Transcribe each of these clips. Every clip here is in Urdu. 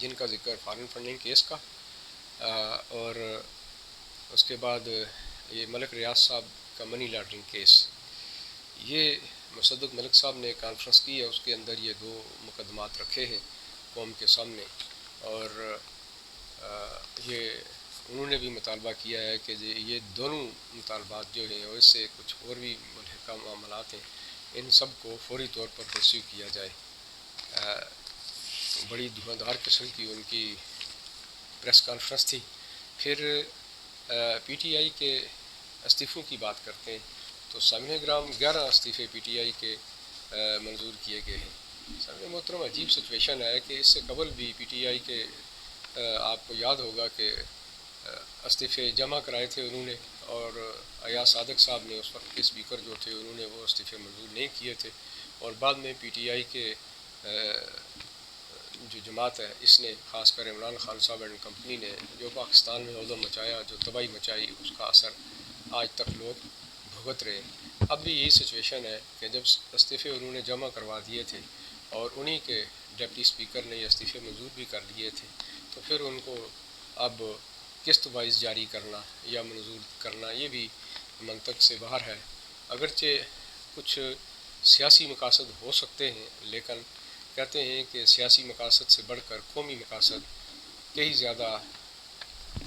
جن کا ذکر فارن فنڈنگ کیس کا اور اس کے بعد یہ ملک ریاض صاحب کا منی لانڈرنگ کیس، یہ مصدق ملک صاحب نے کانفرنس کی ہے، اس کے اندر یہ 2 مقدمات رکھے ہیں قوم کے سامنے، اور یہ انہوں نے بھی مطالبہ کیا ہے کہ یہ دونوں مطالبات جو ہیں اور اس سے کچھ اور بھی ملحقہ معاملات ہیں، ان سب کو فوری طور پر پرسیو کیا جائے۔ بڑی دھواندار قسم کی ان کی پریس کانفرنس تھی۔ پھر پی ٹی آئی کے استعفوں کی بات کرتے ہیں تو سامعین گرام 11 استعفے پی ٹی آئی کے منظور کیے گئے ہیں۔ سامعین محترم، عجیب سچویشن ہے کہ اس سے قبل بھی پی ٹی آئی کے آپ کو یاد ہوگا کہ استعفے جمع کرائے تھے انہوں نے، اور ایاز صادق صاحب نے اس وقت کے اسپیکر جو تھے انہوں نے وہ استعفے منظور نہیں کیے تھے، اور بعد میں پی ٹی آئی کے جو جماعت ہے اس نے، خاص کر عمران خان صاحب اینڈ کمپنی نے جو پاکستان میں عدم مچایا، جو تباہی مچائی، اس کا اثر آج تک لوگ بھگت رہے ہیں۔ اب بھی یہی سچویشن ہے کہ جب استعفے انہوں نے جمع کروا دیے تھے اور انہی کے ڈپٹی اسپیکر نے یہ استعفے منظور بھی کر لیے تھے، تو پھر ان کو اب قسط وائز جاری کرنا یا منظور کرنا یہ بھی منطق سے باہر ہے۔ اگرچہ کچھ سیاسی مقاصد ہو سکتے ہیں، لیکن کہتے ہیں کہ سیاسی مقاصد سے بڑھ کر قومی مقاصد کئی زیادہ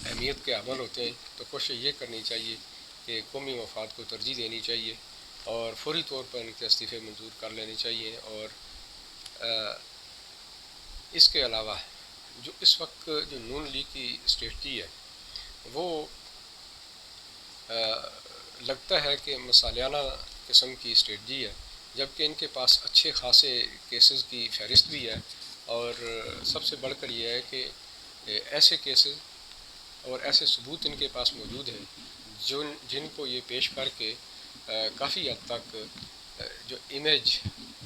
اہمیت کے حامل ہوتے ہیں، تو کوشش یہ کرنی چاہیے کہ قومی مفاد کو ترجیح دینی چاہیے اور فوری طور پر ان کے استعفے منظور کر لینے چاہیے۔ اور اس کے علاوہ جو اس وقت جو نون لیگ کی اسٹریٹجی ہے وہ لگتا ہے کہ مصالحانہ قسم کی اسٹریٹجی ہے، جبکہ ان کے پاس اچھے خاصے کیسز کی فہرست بھی ہے، اور سب سے بڑھ کر یہ ہے کہ ایسے کیسز اور ایسے ثبوت ان کے پاس موجود ہیں جن کو یہ پیش کر کے کافی حد تک جو image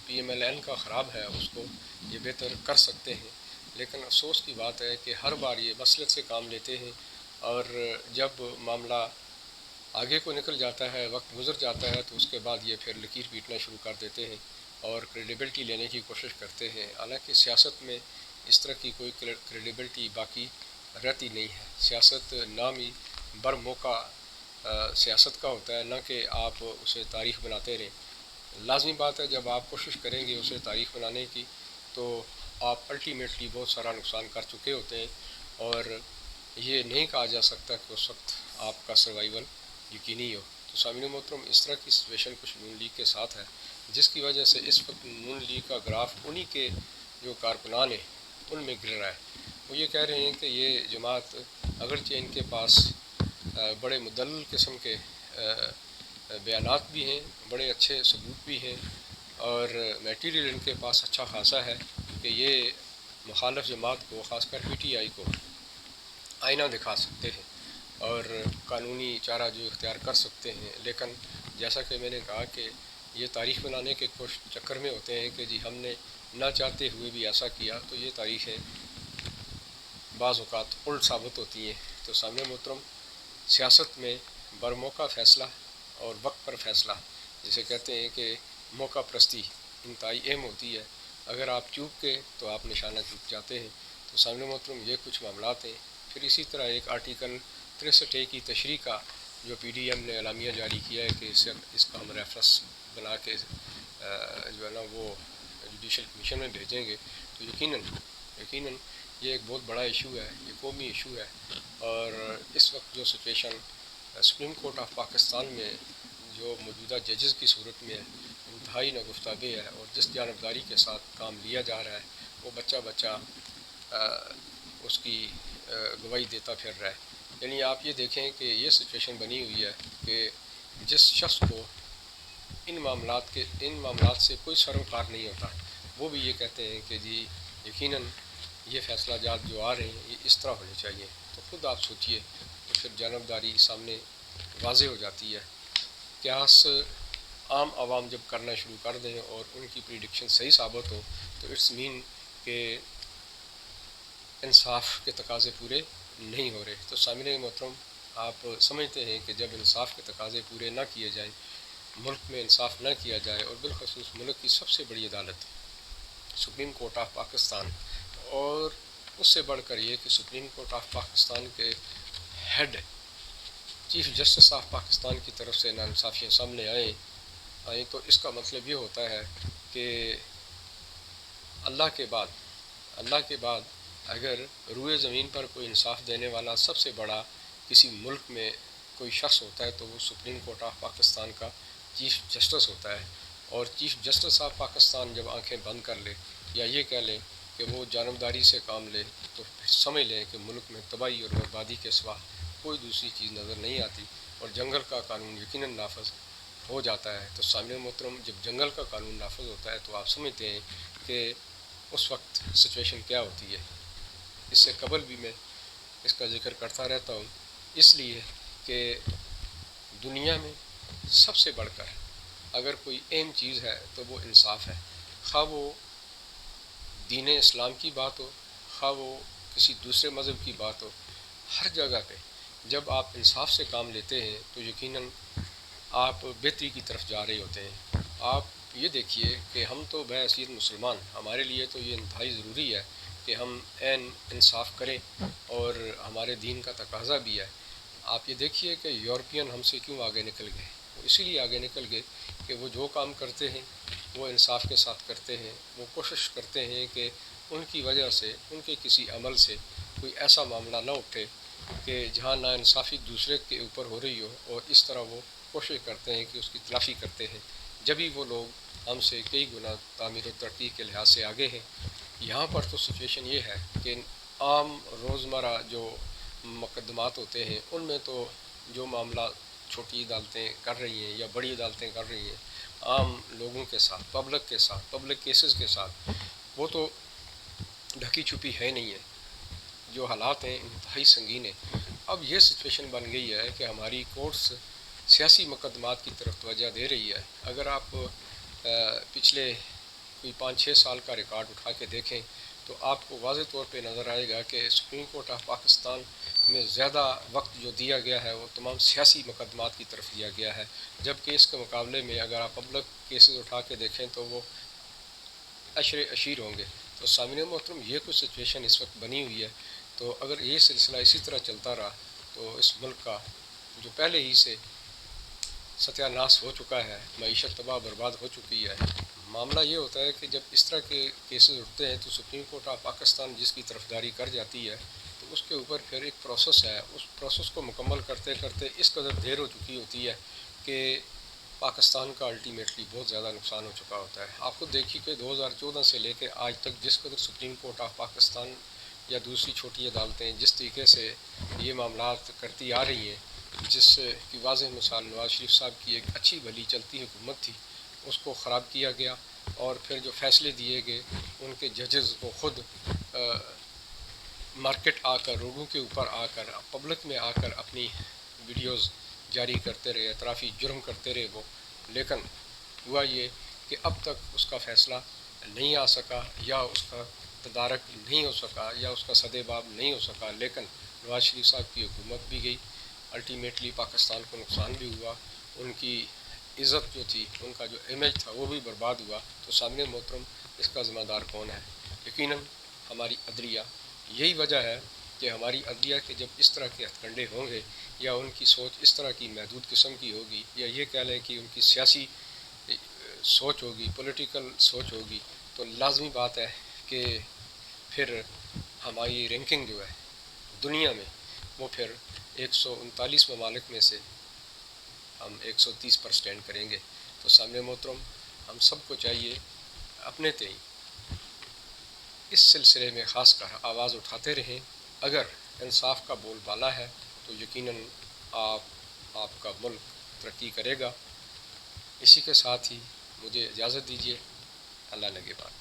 P M L N کا خراب ہے اس کو یہ بہتر کر سکتے ہیں۔ لیکن افسوس کی بات ہے کہ ہر بار یہ مسلط سے کام لیتے ہیں، اور جب معاملہ آگے کو نکل جاتا ہے، وقت گزر جاتا ہے، تو اس کے بعد یہ پھر لکیر پیٹنا شروع کر دیتے ہیں اور کریڈیبلٹی لینے کی کوشش کرتے ہیں۔ حالانکہ سیاست میں اس طرح کی کوئی کریڈیبلٹی باقی رہتی نہیں ہے۔ سیاست نام ہی بر موقع سیاست کا ہوتا ہے، نہ کہ آپ اسے تاریخ بناتے رہیں۔ لازمی بات ہے جب آپ کوشش کریں گے اسے تاریخ بنانے کی تو آپ الٹیمیٹلی بہت سارا نقصان کر چکے ہوتے ہیں، اور یہ نہیں کہا جا سکتا کہ اس وقت آپ کا سروائیول یقینی ہو۔ تو سامعین محترم، اس طرح کی سچویشن کچھ نون لیگ کے ساتھ ہے، جس کی وجہ سے اس وقت نون لیگ کا گراف انہی کے جو کارکنان ہیں ان میں گر رہا ہے۔ وہ یہ کہہ رہے ہیں کہ یہ جماعت اگرچہ ان کے پاس بڑے مدلل قسم کے بیانات بھی ہیں، بڑے اچھے ثبوت بھی ہیں، اور میٹیریل ان کے پاس اچھا خاصا ہے کہ یہ مخالف جماعت کو، خاص کر پی ٹی آئی کو آئینہ دکھا سکتے ہیں اور قانونی چارہ جو اختیار کر سکتے ہیں۔ لیکن جیسا کہ میں نے کہا کہ یہ تاریخ بنانے کے چکر میں ہوتے ہیں کہ جی ہم نے نہ چاہتے ہوئے بھی ایسا کیا، تو یہ تاریخیں بعض اوقات الٹ ثابت ہوتی ہیں۔ تو سامنے محترم، سیاست میں برموقع فیصلہ اور وقت پر فیصلہ، جسے کہتے ہیں کہ موقع پرستی انتہائی اہم ہوتی ہے۔ اگر آپ چوک کے تو آپ نشانہ چوک جاتے ہیں۔ تو سامنے محترم، یہ کچھ معاملات ہیں۔ پھر اسی طرح ایک آرٹیکل 63 کی تشریح کا جو پی ڈی ایم نے اعلامیہ جاری کیا ہے کہ اس کا ہم ریفرنس بنا کے جو ہے نا وہ جوڈیشل کمیشن میں بھیجیں گے، تو یقیناً یہ ایک بہت بڑا ایشو ہے، یہ قومی ایشو ہے، اور اس وقت جو situation supreme court of Pakistan میں جو موجودہ ججز کی صورت میں ہے انتہائی ناگفتگی ہے، اور جس جانبداری کے ساتھ کام لیا جا رہا ہے وہ بچہ بچہ اس کی گواہی دیتا پھر رہا ہے۔ یعنی آپ یہ دیکھیں کہ یہ سچویشن بنی ہوئی ہے کہ جس شخص کو ان معاملات سے کوئی سروکار نہیں ہوتا، وہ بھی یہ کہتے ہیں کہ جی یقیناً یہ فیصلہ جات جو آ رہے ہیں یہ اس طرح ہونے چاہیے۔ تو خود آپ سوچئے، تو پھر جانبداری سامنے واضح ہو جاتی ہے۔ قیاس عام عوام جب کرنا شروع کر دیں اور ان کی پریڈکشن صحیح ثابت ہو تو اٹس مین کہ انصاف کے تقاضے پورے نہیں ہو رہے۔ تو سامعین محترم، آپ سمجھتے ہیں کہ جب انصاف کے تقاضے پورے نہ کیے جائیں، ملک میں انصاف نہ کیا جائے، اور بالخصوص ملک کی سب سے بڑی عدالت سپریم کورٹ آف پاکستان اور اس سے بڑھ کر یہ کہ سپریم کورٹ آف پاکستان کے head chief justice of Pakistan کی طرف سے ناانصافیاں سامنے آئیں تو اس کا مطلب یہ ہوتا ہے کہ اللہ کے بعد اگر روئے زمین پر کوئی انصاف دینے والا سب سے بڑا کسی ملک میں کوئی شخص ہوتا ہے تو وہ سپریم کورٹ آف پاکستان کا چیف جسٹس ہوتا ہے. اور چیف جسٹس آف پاکستان جب آنکھیں بند کر لے یا یہ کہہ لیں کہ وہ جانبداری سے کام لے تو سمجھ لیں کہ ملک میں تباہی اور بربادی کے سوا کوئی دوسری چیز نظر نہیں آتی اور جنگل کا قانون یقیناً نافذ ہو جاتا ہے. تو سامعین محترم، جب جنگل کا قانون نافذ ہوتا ہے تو آپ سمجھتے ہیں کہ اس وقت سچویشن کیا ہوتی ہے. اس سے قبل بھی میں اس کا ذکر کرتا رہتا ہوں، اس لیے کہ دنیا میں سب سے بڑھ کر اگر کوئی اہم چیز ہے تو وہ انصاف ہے. خواہ وہ دین اسلام کی بات ہو، خواہ وہ کسی دوسرے مذہب کی بات ہو، ہر جگہ پہ جب آپ انصاف سے کام لیتے ہیں تو یقیناً آپ بہتری کی طرف جا رہے ہوتے ہیں. آپ یہ دیکھیے کہ ہم تو بحیثیت مسلمان، ہمارے لیے تو یہ انتہائی ضروری ہے کہ ہم عین انصاف کریں اور ہمارے دین کا تقاضا بھی ہے. آپ یہ دیکھیے کہ یورپین ہم سے کیوں آگے نکل گئے. وہ اسی لیے آگے نکل گئے کہ وہ جو کام کرتے ہیں وہ انصاف کے ساتھ کرتے ہیں. وہ کوشش کرتے ہیں کہ ان کی وجہ سے، ان کے کسی عمل سے کوئی ایسا معاملہ نہ اٹھے کہ جہاں ناانصافی دوسرے کے اوپر ہو رہی ہو، اور اس طرح وہ کوشش کرتے ہیں کہ اس کی تلافی کرتے ہیں. جبھی وہ لوگ ہم سے کئی گنا تعمیر و ترقی کے لحاظ سے آگے ہیں. یہاں پر تو سچویشن یہ ہے کہ عام روزمرہ جو مقدمات ہوتے ہیں ان میں تو جو معاملہ چھوٹی عدالتیں کر رہی ہیں یا بڑی عدالتیں کر رہی ہیں عام لوگوں کے ساتھ، پبلک کیسز کے ساتھ، وہ تو ڈھکی چھپی ہے نہیں ہے. جو حالات ہیں انتہائی سنگین ہیں. اب یہ سچویشن بن گئی ہے کہ ہماری کورٹس سیاسی مقدمات کی طرف توجہ دے رہی ہے. اگر آپ پچھلے کوئی 5-6 سال کا ریکارڈ اٹھا کے دیکھیں تو آپ کو واضح طور پہ نظر آئے گا کہ سپریم کورٹ آف پاکستان میں زیادہ وقت جو دیا گیا ہے وہ تمام سیاسی مقدمات کی طرف دیا گیا ہے، جبکہ اس کے مقابلے میں اگر آپ پبلک کیسز اٹھا کے دیکھیں تو وہ اشیر ہوں گے. تو سامعین محترم، یہ کچھ سچویشن اس وقت بنی ہوئی ہے. تو اگر یہ سلسلہ اسی طرح چلتا رہا تو اس ملک کا جو پہلے ہی سے ستیہ ناش ہو چکا ہے، معیشت تباہ برباد ہو چکی ہے. معاملہ یہ ہوتا ہے کہ جب اس طرح کے کیسز اٹھتے ہیں تو سپریم کورٹ آف پاکستان جس کی طرفداری کر جاتی ہے تو اس کے اوپر پھر ایک پروسیس ہے. اس پروسیس کو مکمل کرتے کرتے اس قدر دیر ہو چکی ہوتی ہے کہ پاکستان کا الٹیمیٹلی بہت زیادہ نقصان ہو چکا ہوتا ہے. آپ خود دیکھیے کہ 2014 سے لے کے آج تک جس قدر سپریم کورٹ آف پاکستان یا دوسری چھوٹی عدالتیں جس طریقے سے یہ معاملات کرتی آ رہی ہیں، جس کی واضح مثال نواز شریف صاحب کی ایک اچھی بھلی چلتی حکومت تھی، اس کو خراب کیا گیا. اور پھر جو فیصلے دیے گئے ان کے ججز وہ خود مارکیٹ آ کر، روڈوں کے اوپر آ کر، پبلک میں آ کر اپنی ویڈیوز جاری کرتے رہے، اعترافی جرم کرتے رہے وہ. لیکن ہوا یہ کہ اب تک اس کا فیصلہ نہیں آ سکا یا اس کا تدارک نہیں ہو سکا یا اس کا سدِ باب نہیں ہو سکا. لیکن نواز شریف صاحب کی حکومت بھی گئی، الٹیمیٹلی پاکستان کو نقصان بھی ہوا، ان کی عزت جو تھی، ان کا جو امیج تھا وہ بھی برباد ہوا. تو سامعین محترم، اس کا ذمہ دار کون ہے؟ یقیناً ہماری عدلیہ. یہی وجہ ہے کہ ہماری عدلیہ کے جب اس طرح کے ہتھ کنڈے ہوں گے یا ان کی سوچ اس طرح کی محدود قسم کی ہوگی یا یہ کہہ لیں کہ ان کی سیاسی سوچ ہوگی، پولیٹیکل سوچ ہوگی، تو لازمی بات ہے کہ پھر ہماری رینکنگ جو ہے دنیا میں وہ پھر 139 ممالک میں سے ہم 130 پر سٹینڈ کریں گے. تو سامعین محترم، ہم سب کو چاہیے اپنے تئیں اس سلسلے میں خاص کر آواز اٹھاتے رہیں. اگر انصاف کا بول بالا ہے تو یقیناً آپ کا ملک ترقی کرے گا. اسی کے ساتھ ہی مجھے اجازت دیجیے. اللہ نگہبان.